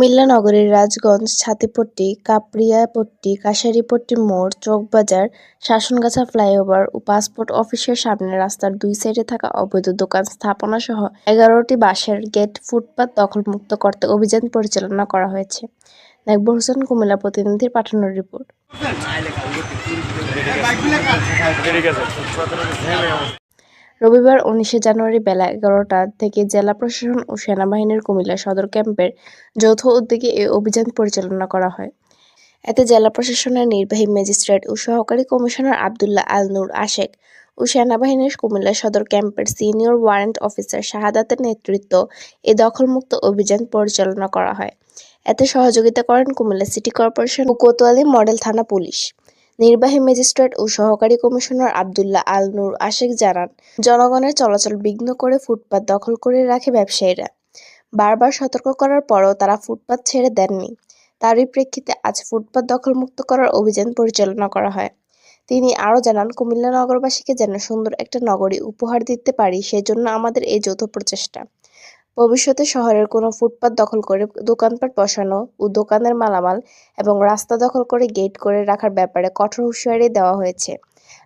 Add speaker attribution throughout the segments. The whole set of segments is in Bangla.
Speaker 1: কুমিল্লা নগরীর রাজগঞ্জ, ছাতিপট্টি, কাপড়িয়াপট্টি, কাশারিপট্টি মোড়, চকবাজার, শাসনগাছা ফ্লাইওভার ও পাসপোর্ট অফিসের সামনে রাস্তার দুই সাইডে থাকা অবৈধ দোকান স্থাপনাসহ ১১টি বাঁশের গেট, ফুটপাত দখলমুক্ত করতে অভিযান পরিচালনা করা হয়েছে। নাকবর হোসেন, কুমিল্লা প্রতিনিধির পাঠানো রিপোর্ট। রবিবার ১৯ জানুয়ারি বেলা ১১টা থেকে জেলা প্রশাসন ও সেনাবাহিনীর কুমিল্লা সদর ক্যাম্পের যৌথ উদ্যোগে এ অভিযান পরিচালনা করা হয়। এতে জেলা প্রশাসনের নির্বাহী ম্যাজিস্ট্রেট ও সহকারী কমিশনার আবদুল্লাহ আল নূর আশেক ও সেনাবাহিনীর কুমিল্লা সদর ক্যাম্পের সিনিয়র ওয়ারেন্ট অফিসার শাহাদাতের নেতৃত্ব এ দখলমুক্ত অভিযান পরিচালনা করা হয়। এতে সহযোগিতা করেন কুমিল্লা সিটি কর্পোরেশন ও কোতোয়ালী মডেল থানা পুলিশ। নির্বাহী ম্যাজিস্ট্রেট ও সহকারী কমিশনার আবদুল্লাহ আল নূর আশেক জানান, জনগণের চলাচল বিঘ্ন করে ফুটপাত দখল করে রাখে ব্যবসায়ীরা। বারবার সতর্ক করার পরও তারা ফুটপাত ছেড়ে দেননি। তারই প্রেক্ষিতে আজ ফুটপাত দখলমুক্ত করার অভিযান পরিচালনা করা হয়। তিনি আরও জানান, কুমিল্লা নগরবাসীকে যেন সুন্দর একটা নগরী উপহার দিতে পারি, সেজন্য আমাদের এই যৌথ প্রচেষ্টা। ভবিষ্যতে শহরের কোনো ফুটপাত দখল করে দোকানপাট বসানো ও দোকানের মালামাল এবং রাস্তা দখল করে গেট করে রাখার ব্যাপারে কঠোর হুঁশিয়ারি দেওয়া হয়েছে।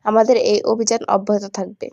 Speaker 1: আমাদের এই অভিযান অব্যাহত থাকবে।